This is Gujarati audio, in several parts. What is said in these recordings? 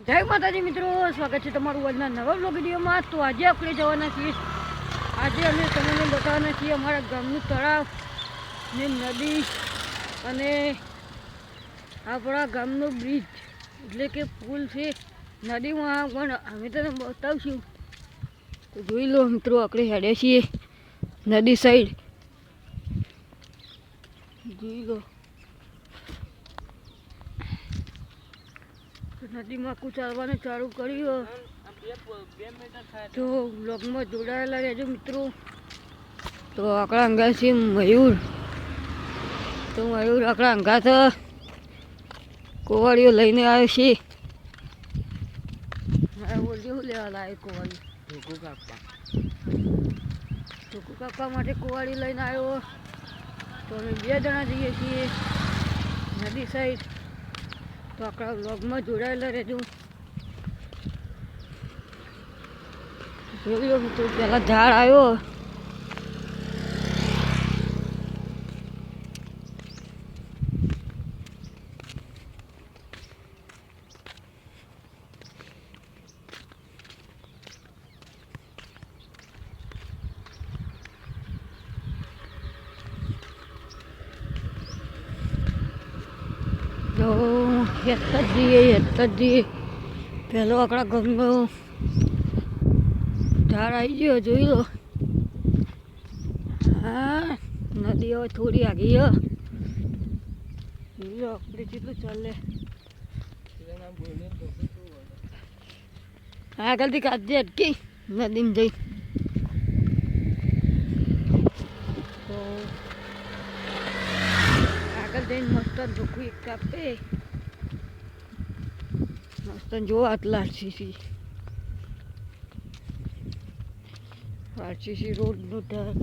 જય માતાજી મિત્રો, સ્વાગત છે તમારું આજના નવા બ્લોગ વિડીયોમાં। તો આજે આપણે જવાના છીએ, આજે અમે તમને બતાવવાના છીએ અમારા ગામનું તળાવ ને નદી અને આપણા ગામનો બ્રિજ એટલે કે પુલ છે નદીમાં, પણ અમે તને બતાવશું। તો જોઈ લો મિત્રો, આપણે હેડ્યા છીએ નદી સાઈડ, જોઈ લો। નદીમાં ચાલવાનું ચાલુ કર્યું તો બ્લોગમાં જોડાયેલા રહેજો મિત્રો। તો આપણા અંગા છે મયુર, તો મયુર આપણા અંગાથ કોવાડીઓ લઈને આવ્યો છે। બોલ્યું લેવા લાવે કોવાડી ઢોકું કાપવા માટે કોવાડી લઈને આવ્યો। તો અમે 2 જણા જઈએ છીએ નદી સાઈડ, તો આપણા વ્લોગમાં જોડાયેલા રહેજો। જોઈ લો મિત્રો, પહેલાં ઝાડ આવ્યો, તો હેઠ જ જઈએ પહેલો આપણા ગામનો ઝાડ આવી ગયો, જોઈ લો। હા, નદી હવે થોડી આગી જોઈ લો આપણે કેટલું ચાલે, આગળથી કાઢજે અટકી નદીમાં જઈ। તો આગળ જઈને મસ્ત ઢોકું એક કાપે, મસ્ત જો આટલા આરસીસી રોડનું ઢાળ,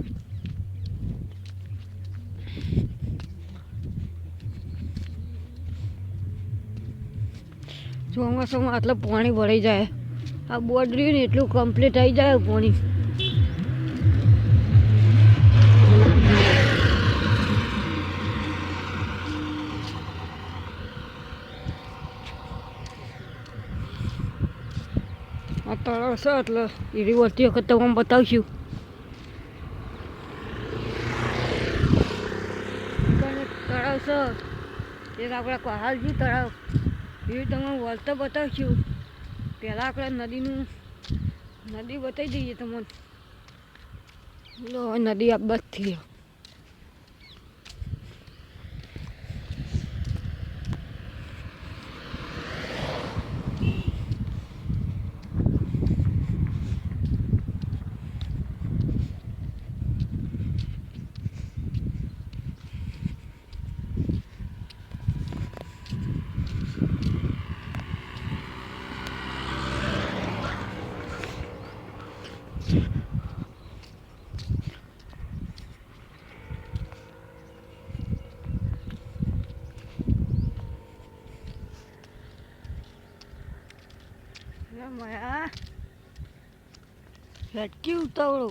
ચોમાસામાં આટલા પાણી ભરાઈ જાય, આ બોર્ડ રહ્યું ને એટલું કમ્પ્લીટ આવી જાય પાણી। આ તળાવ છે એટલે એવી વળતી વખત તમને બતાવશું। તળાવ છે એક આપણા કહાલજી તળાવ, એ તમને વળતા બતાવશું। પહેલાં આપણે નદી બતાવી દઈએ તમને। લો નદી આ બસ થઈ, મયા હેટકી ઉતાવળો,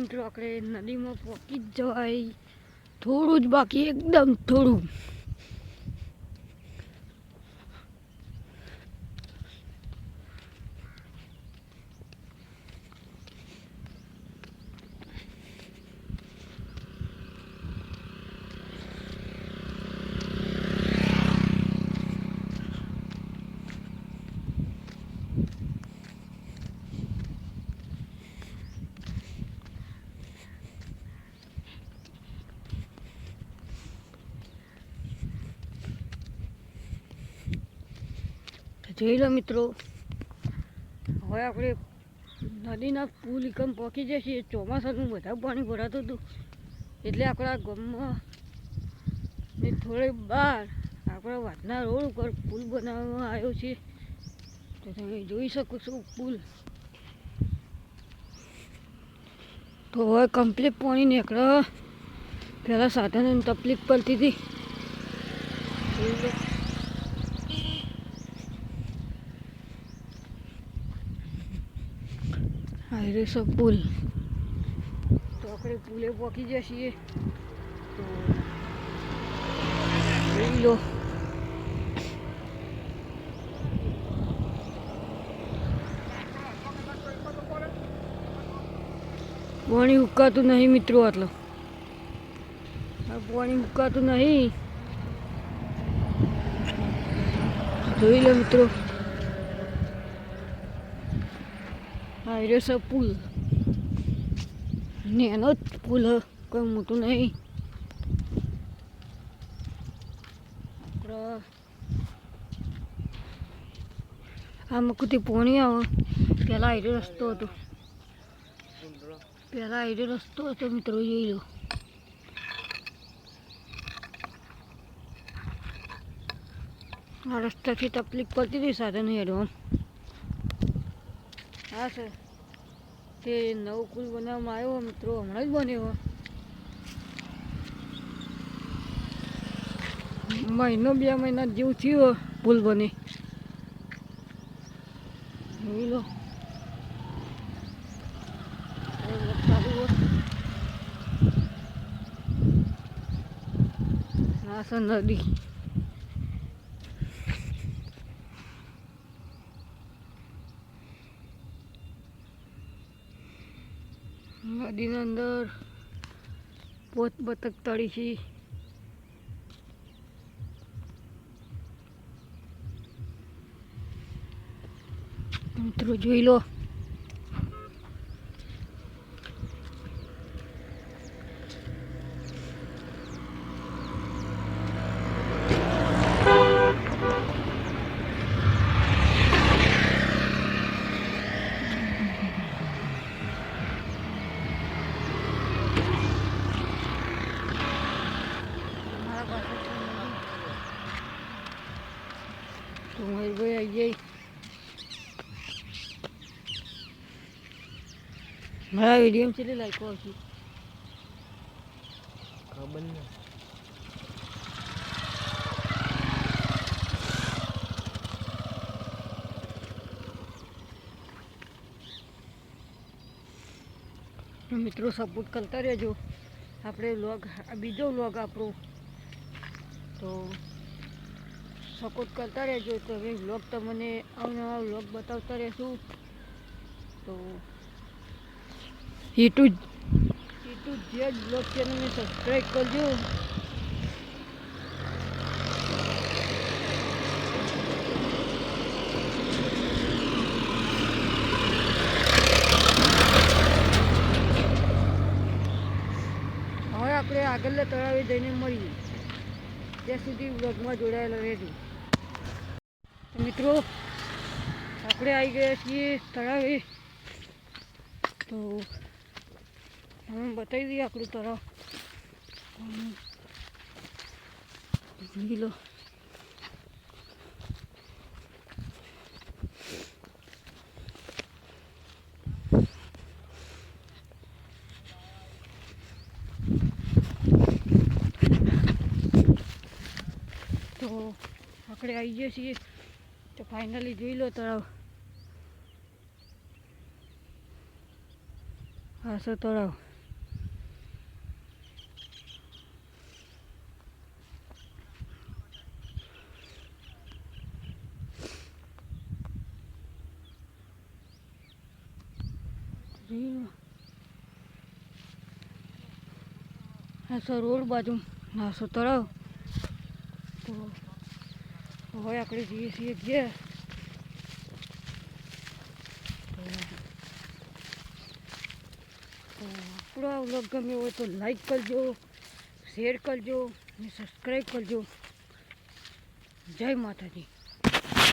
મિત્રો આપણે નદીમાં પહોંચી જ જવાય, થોડું જ બાકી, એકદમ થોડું। જોઈ લો મિત્રો, હવે આપણે નદીના પુલ એકમ પહોંચી જઈએ। ચોમાસાનું બધા પાણી ભરાતું હતું એટલે આપણા ગામમાં ને થોડે બહાર આપણા વાતના રોડ ઉપર પુલ બનાવવામાં આવ્યો છે। તો તમે જોઈ શકો છો પુલ, તો હવે કમ્પ્લીટ પાણી નીકળે, પહેલાં સાધનોની તકલીફ પડતી હતી। હાઈવે સો પુલ, તો આપણે પુલે પહોંચી જઈએ છીએ। તો લો. પાણી ઉકાતું નહીં મિત્રો, આટલો પાણી ઉકાતું નહીં. જોઈ લો મિત્રો, હા એ છે પુલ, નેનો જ પુલ, કોઈ મોટું નહીં. આમાં કુતી પાણી આવે, પેલા આઈરો રસ્તો હતો, પેલા આઈરો રસ્તો હતો મિત્રો, જોઈ લો. આ રસ્તાથી તકલીફ પડતી હતી સાધન હેડવા. હા સર, તે નવો પુલ બનાવવામાં આવ્યો મિત્રો, હમણાં જ બન્યો. મહિનો 2 મહિના જેવું થયું પુલ બને. જોઈ લો, આ છે નદી. નદીની અંદર પોત બતક તળી છે. મિત્રો જોઈ લો, તમારી ભાઈ આવી જાય. મારા વિડીયો કેટલી લાઈકો હશે ખબર નહીં. મિત્રો સપોર્ટ કરતા રહેજો. આપણે વ્લોગ, બીજો વ્લોગ આપણો, તો સપોર્ટ કરતા રહેજો. તો હવે વ્લોગ તમને અવનવા વ્લોગ બતાવતા રહેશું. તો યુટ્યુબ જે બ્લોગ ચેનલને સબસ્ક્રાઈબ કરજો. હવે આપણે આગળના તળાવે જઈને મળીએ, ત્યાં સુધી બ્લોગમાં જોડાયેલા રહેજો. મિત્રો આપણે આવી ગયા છીએ તળાવે. તો તમે બતાવી દઈએ આપણું તળાવ. જોઈ લો, તો આપણે આવી ગયા છીએ. તો ફાઇનલી જોઈ લો તળાવ. આ છે તળાવ. આ છે રોડ બાજુ, આ છે તળાવ. તો હવે આપણે જઈએ છીએ ઘેર. આપણો આ વ્લોગ ગમ્યો હોય તો લાઈક કરજો, શેર કરજો અને સબસ્ક્રાઈબ કરજો. જય માતાજી.